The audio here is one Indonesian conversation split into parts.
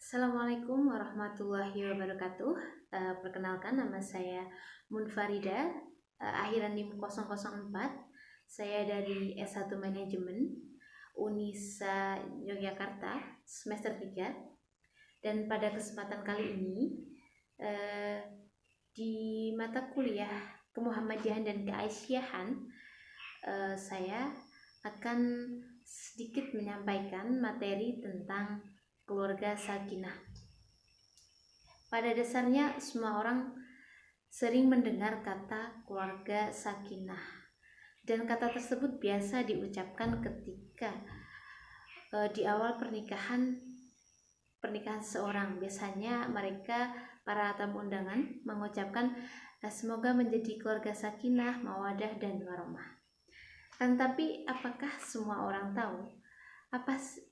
Assalamualaikum warahmatullahi wabarakatuh. Perkenalkan, nama saya Munfarida, akhiran NIM 004. Saya dari S1 Manajemen Unisa Yogyakarta semester 3. Dan pada kesempatan kali ini di mata kuliah Kemuhammadiyahan dan Keaisyahan, saya akan sedikit menyampaikan materi tentang keluarga sakinah. Pada dasarnya semua orang sering mendengar kata keluarga sakinah, dan kata tersebut biasa diucapkan ketika di awal pernikahan seorang. Biasanya mereka, para tamu undangan, mengucapkan semoga menjadi keluarga sakinah, mawadah, dan warahmah. Tetapi apakah semua orang tahu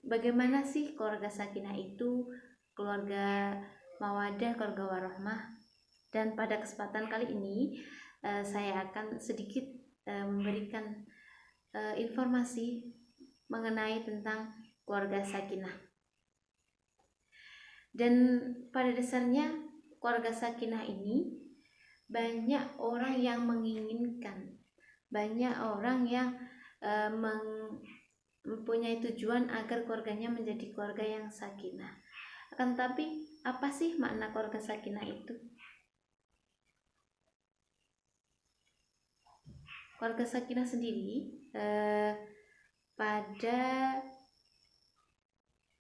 bagaimana sih keluarga sakinah itu, keluarga mawadah, keluarga warahmah? Dan pada kesempatan kali ini saya akan sedikit memberikan informasi mengenai tentang keluarga sakinah. Dan pada dasarnya keluarga sakinah ini banyak orang yang menginginkan, banyak orang yang mempunyai tujuan agar keluarganya menjadi keluarga yang sakinah. Akan tetapi, apa sih makna keluarga sakinah itu? Keluarga sakinah sendiri pada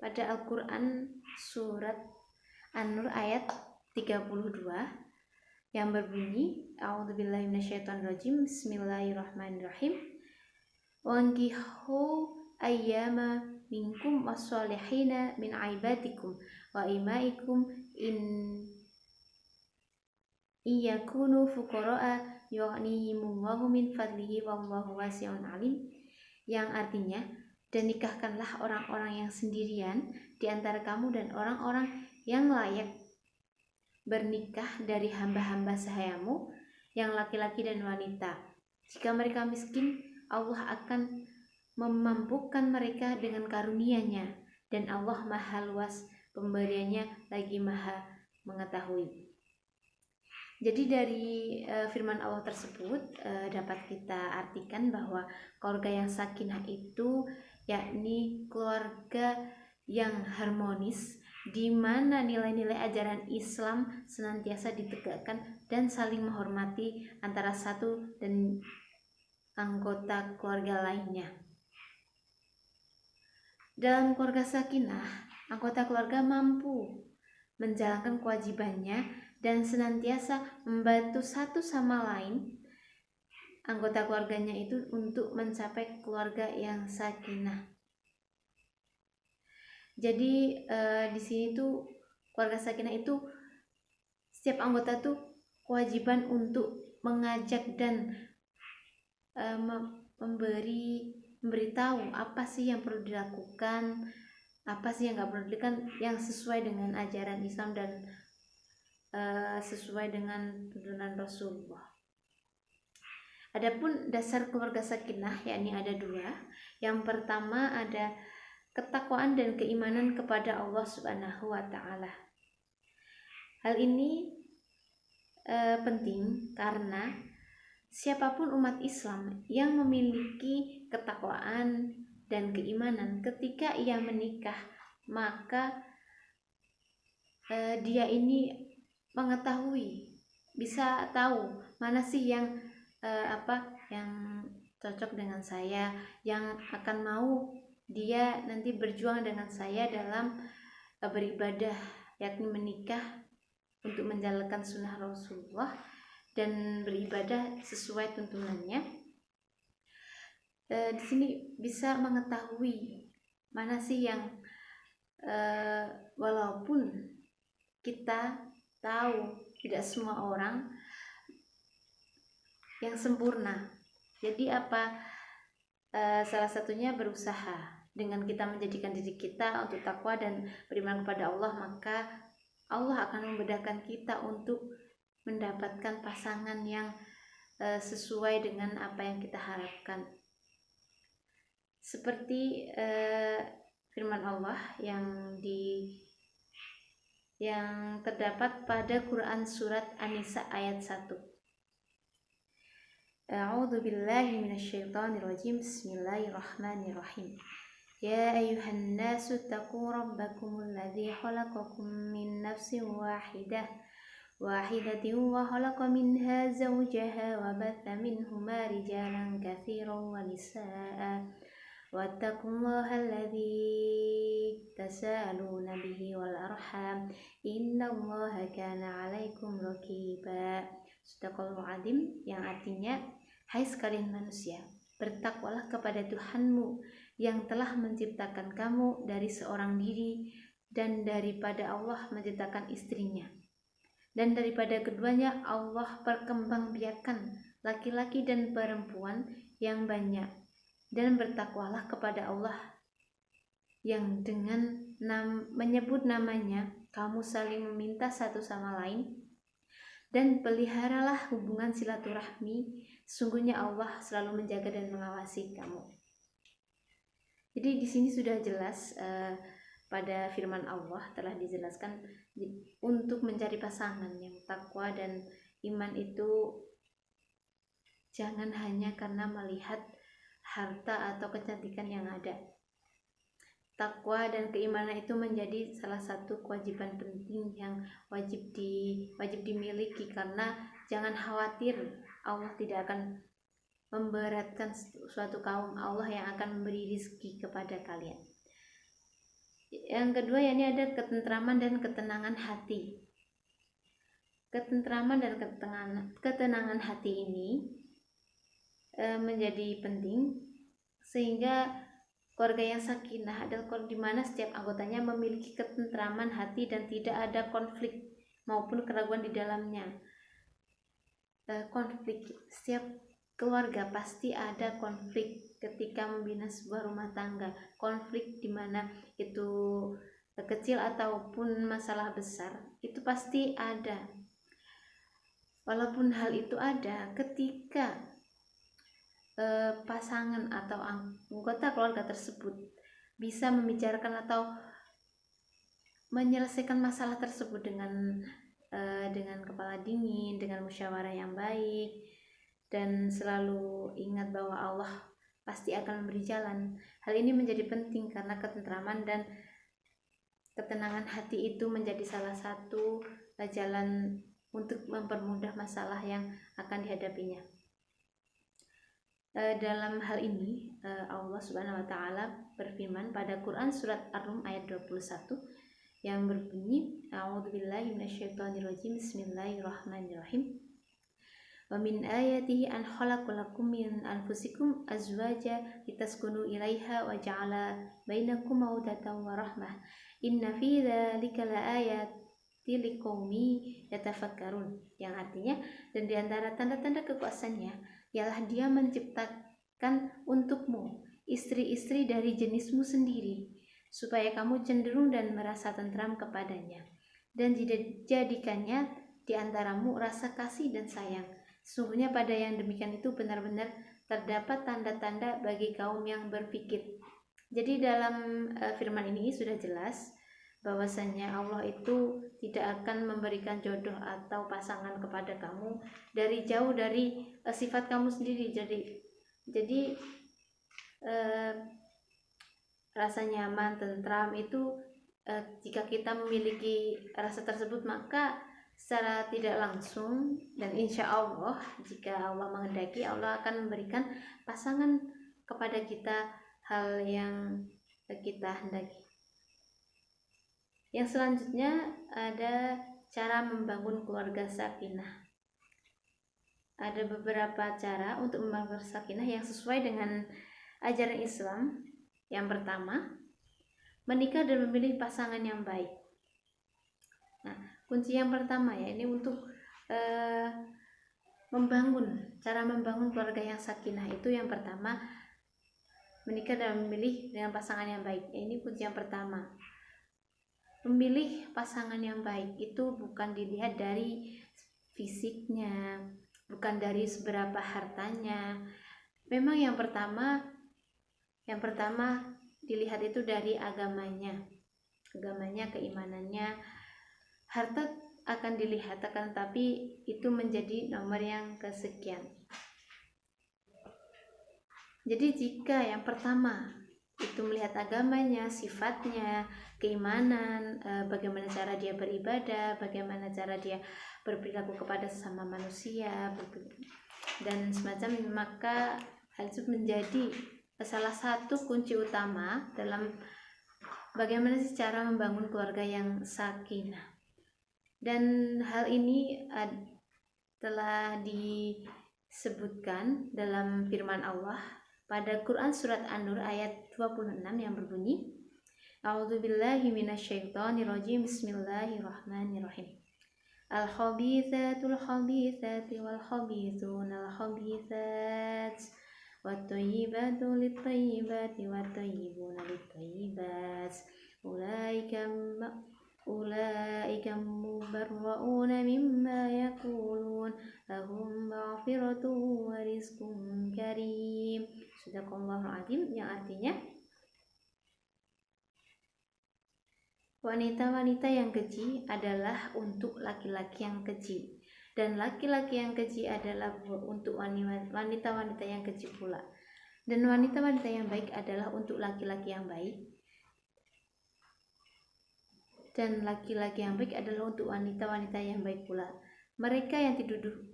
Al-Quran surat An-Nur ayat 32 yang berbunyi, A'udzubillahi minasyaitonirrajim, Bismillahirrahmanirrahim. Wankihu ayyama minkum wassolihina min aibatikum wa imaikum in iyakunu fuqara'a yughnihimullahu min fadlihi wallahu wasi'un alim, yang artinya, dan nikahkanlah orang-orang yang sendirian di antara kamu dan orang-orang yang layak bernikah dari hamba-hamba sahayamu yang laki-laki dan wanita. Jika mereka miskin, Allah akan memampukan mereka dengan karunia-Nya, dan Allah Maha Luas pemberiannya lagi Maha mengetahui. Jadi dari firman Allah tersebut dapat kita artikan bahwa keluarga yang sakinah itu yakni keluarga yang harmonis, di mana nilai-nilai ajaran Islam senantiasa ditegakkan dan saling menghormati antara satu dan anggota keluarga lainnya. Dalam keluarga sakinah, anggota keluarga mampu menjalankan kewajibannya dan senantiasa membantu satu sama lain anggota keluarganya itu untuk mencapai keluarga yang sakinah. Jadi di sini tuh keluarga sakinah itu setiap anggota tuh kewajiban untuk mengajak dan memberitahu apa sih yang perlu dilakukan, apa sih yang nggak perlu dilakukan, yang sesuai dengan ajaran Islam dan sesuai dengan tuntunan Rasulullah. Adapun dasar keluarga sakinah yakni ada dua. Yang pertama ada ketakwaan dan keimanan kepada Allah Subhanahu wa Ta'ala. Hal ini penting karena siapapun umat Islam yang memiliki ketakwaan dan keimanan ketika ia menikah, maka dia ini mengetahui, bisa tahu mana sih yang yang cocok dengan saya, yang akan mau dia nanti berjuang dengan saya dalam beribadah, yakni menikah untuk menjalankan sunnah Rasulullah dan beribadah sesuai tuntunannya. Di sini bisa mengetahui mana sih yang walaupun kita tahu tidak semua orang yang sempurna. Jadi salah satunya berusaha dengan kita menjadikan diri kita untuk takwa dan beriman kepada Allah, maka Allah akan memudahkan kita untuk mendapatkan pasangan yang sesuai dengan apa yang kita harapkan. Seperti firman Allah yang di yang terdapat pada Quran surat An-Nisa ayat 1. A'udzu billahi minasyaitonir rajim. Bismillahirrahmanirrahim. Ya ayyuhan nasu taqu rabbakumul ladzi khalaqakum min nafsin wahidatin wa khalaqa minha zawjaha wa batha minhuma rijalan katsiran wa nisaa'a wattaqullaha alladzi tasaaluna bihi wal arham innallaha kana 'alaikum raqiba. Shadaqallahu adzim, yang artinya, hai sekalian manusia, bertakwalah kepada Tuhanmu yang telah menciptakan kamu dari seorang diri, dan daripada Allah menciptakan istrinya, dan daripada keduanya Allah perkembangbiakkan laki-laki dan perempuan yang banyak. Dan bertakwalah kepada Allah yang dengan menyebut namanya kamu saling meminta satu sama lain, dan peliharalah hubungan silaturahmi, sungguhnya Allah selalu menjaga dan mengawasi kamu. Jadi di sini sudah jelas pada firman Allah telah dijelaskan untuk mencari pasangan yang takwa dan iman itu jangan hanya karena melihat harta atau kecantikan yang ada. Takwa dan keimanan itu menjadi salah satu kewajiban penting yang wajib dimiliki, karena jangan khawatir, Allah tidak akan memberatkan suatu kaum, Allah yang akan memberi rezeki kepada kalian. Yang kedua, yakni ada ketentraman dan ketenangan hati. Ketentraman dan ketenangan hati ini menjadi penting, sehingga keluarga yang sakinah adalah keluarga di mana setiap anggotanya memiliki ketentraman hati dan tidak ada konflik maupun keraguan di dalamnya. Konflik, setiap keluarga pasti ada konflik ketika membina sebuah rumah tangga. Konflik di mana itu kecil ataupun masalah besar, itu pasti ada. Walaupun hal itu ada, ketika pasangan atau anggota keluarga tersebut bisa membicarakan atau menyelesaikan masalah tersebut dengan kepala dingin, dengan musyawarah yang baik, dan selalu ingat bahwa Allah pasti akan memberi jalan. Hal ini menjadi penting karena ketentraman dan ketenangan hati itu menjadi salah satu jalan untuk mempermudah masalah yang akan dihadapinya. Dalam hal ini Allah Subhanahu wa taala berfirman pada Quran surat Ar-Rum ayat 21 yang berbunyi, A'udzubillahi minasyaitonirrajim. Bismillahirrahmanirrahim. Wa min ayatihi an khalaqalakum min anfusikum azwaja litaskunu ilaiha wa ja'ala bainakum mawaddatan wa rahmah. Inna fi dzalika laayatil liqaumi yatafakkarun. Yang artinya, dan di antara tanda-tanda kekuasaannya ialah Dia menciptakan untukmu istri-istri dari jenismu sendiri, supaya kamu cenderung dan merasa tentram kepadanya, dan dijadikannya di antaramu rasa kasih dan sayang. Sesungguhnya pada yang demikian itu benar-benar terdapat tanda-tanda bagi kaum yang berpikir. Jadi dalam firman ini sudah jelas bahwasanya Allah itu tidak akan memberikan jodoh atau pasangan kepada kamu dari jauh dari sifat kamu sendiri. Jadi rasa nyaman, tentram itu jika kita memiliki rasa tersebut, maka secara tidak langsung dan insya Allah jika Allah menghendaki, Allah akan memberikan pasangan kepada kita hal yang kita hendaki. Yang selanjutnya ada cara membangun keluarga sakinah. Ada beberapa cara untuk membangun sakinah yang sesuai dengan ajaran Islam. Yang pertama, menikah dan memilih pasangan yang baik. Nah, kunci yang pertama ya ini untuk cara membangun keluarga yang sakinah itu, yang pertama, menikah dan memilih dengan pasangan yang baik. Ini kunci yang pertama. Memilih pasangan yang baik itu bukan dilihat dari fisiknya, bukan dari seberapa hartanya. Memang yang pertama dilihat itu dari agamanya, keimanannya, harta akan dilihat, akan tapi itu menjadi nomor yang kesekian. Jadi jika yang pertama itu melihat agamanya, sifatnya, keimanan, bagaimana cara dia beribadah, bagaimana cara dia berperilaku kepada sesama manusia, dan semacam, maka hal itu menjadi salah satu kunci utama dalam bagaimana sih cara membangun keluarga yang sakinah. Dan hal ini telah disebutkan dalam firman Allah pada Quran surat An-Nur ayat 26 yang berbunyi, A'udzubillahi minasyaitonirrajim, Bismillahirrahmanirrahim. Al-khabithatul khabithati wal khabithuna al-khabithat wat-thayyibatu lit-thayyibati wat-thayyibuna lit-thayyibat ulaika mubarra'una mimma yaqulun lahum maghfiratun wa rizqun karim. Sadaqallahul azim, yang artinya wanita-wanita yang keji adalah untuk laki-laki yang keji, dan laki-laki yang keji adalah untuk wanita-wanita yang keji pula, dan wanita-wanita yang baik adalah untuk laki-laki yang baik, dan laki-laki yang baik adalah untuk wanita-wanita yang baik pula. Mereka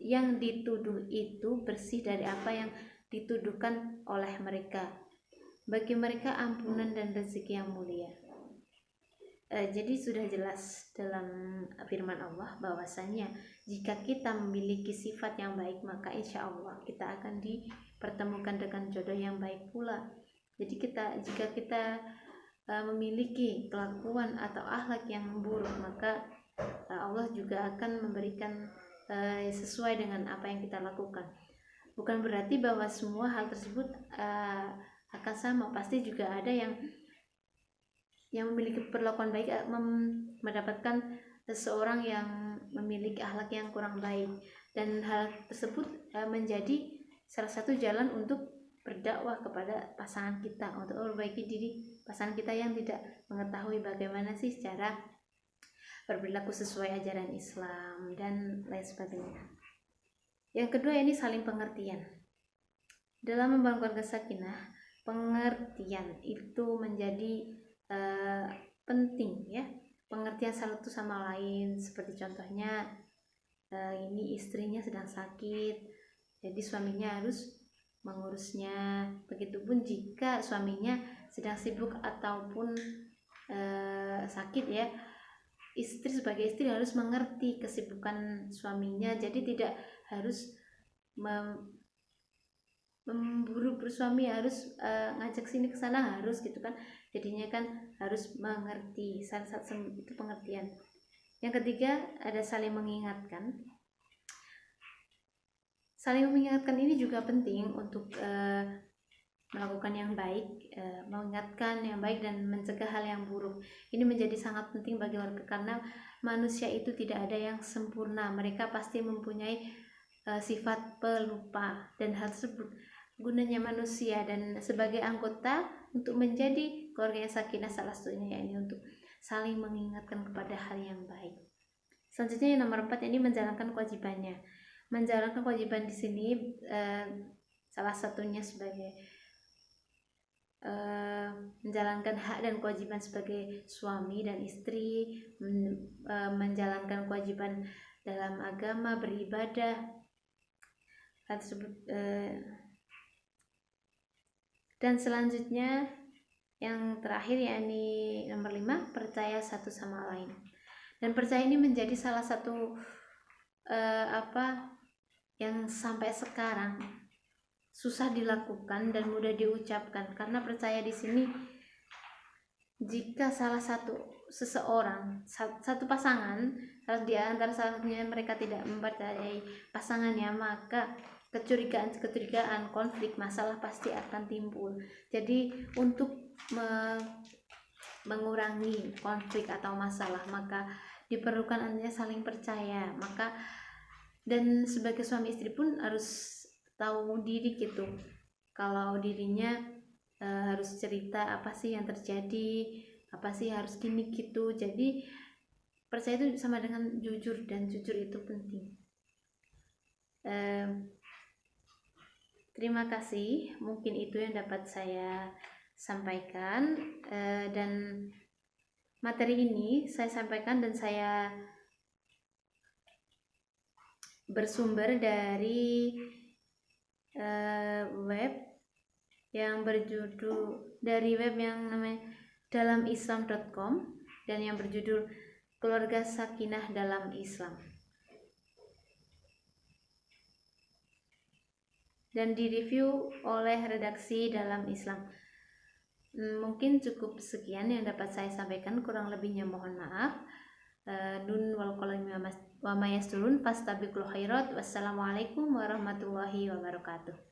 yang dituduh itu bersih dari apa yang dituduhkan oleh mereka. Bagi mereka ampunan dan rezeki yang mulia. Jadi sudah jelas dalam firman Allah bahwasanya jika kita memiliki sifat yang baik, maka insya Allah kita akan dipertemukan dengan jodoh yang baik pula. Jadi jika kita memiliki kelakuan atau akhlak yang buruk, maka Allah juga akan memberikan sesuai dengan apa yang kita lakukan. Bukan berarti bahwa semua hal tersebut akan sama. Pasti juga ada yang memiliki perlakuan baik mendapatkan seseorang yang memiliki akhlak yang kurang baik, dan hal tersebut menjadi salah satu jalan untuk berdakwah kepada pasangan kita, untuk memperbaiki diri pasangan kita yang tidak mengetahui bagaimana sih cara berperilaku sesuai ajaran Islam dan lain sebagainya. Yang kedua, ini saling pengertian. Dalam membangun keluarga sakinah, pengertian itu menjadi penting ya, pengertian satu sama lain. Seperti contohnya ini istrinya sedang sakit, jadi suaminya harus mengurusnya. Begitupun jika suaminya sedang sibuk ataupun sakit ya, istri sebagai istri harus mengerti kesibukan suaminya, jadi tidak harus memburu bersuami, harus ngajak sini ke sana harus gitu kan. Jadinya kan harus mengerti, salah satu itu pengertian. Yang ketiga, ada saling mengingatkan. Saling mengingatkan ini juga penting untuk melakukan yang baik, mengingatkan yang baik dan mencegah hal yang buruk. Ini menjadi sangat penting bagi warga, karena manusia itu tidak ada yang sempurna. Mereka pasti mempunyai sifat pelupa, dan hal tersebut gunanya manusia dan sebagai anggota untuk menjadi keluarga yang sakinah, salah satunya yakni untuk saling mengingatkan kepada hal yang baik. Selanjutnya yang nomor 4, ini menjalankan kewajibannya. Menjalankan kewajiban di sini salah satunya sebagai menjalankan hak dan kewajiban sebagai suami dan istri, menjalankan kewajiban dalam agama, beribadah, hal tersebut. Dan selanjutnya yang terakhir yakni nomor 5, percaya satu sama lain. Dan percaya ini menjadi salah satu yang sampai sekarang susah dilakukan dan mudah diucapkan, karena percaya di sini jika salah satu seseorang, satu pasangan, di antara salahnya mereka tidak mempercayai pasangannya, maka kecurigaan, konflik, masalah pasti akan timbul. Jadi untuk mengurangi konflik atau masalah, maka diperlukan adanya saling percaya. Maka dan sebagai suami istri pun harus tahu diri gitu, kalau dirinya harus cerita apa sih yang terjadi, apa sih harus gini gitu. Jadi percaya itu sama dengan jujur, dan jujur itu penting. Terima kasih, mungkin itu yang dapat saya sampaikan. Dan materi ini saya sampaikan dan saya bersumber dari web yang namanya dalamislam.com dan yang berjudul Keluarga Sakinah dalam Islam, dan direview oleh redaksi Dalam Islam. Mungkin cukup sekian yang dapat saya sampaikan, kurang lebihnya mohon maaf. Nun wal qalami wa ma yasturun fastabiqul khairat. Wassalamualaikum warahmatullahi wabarakatuh.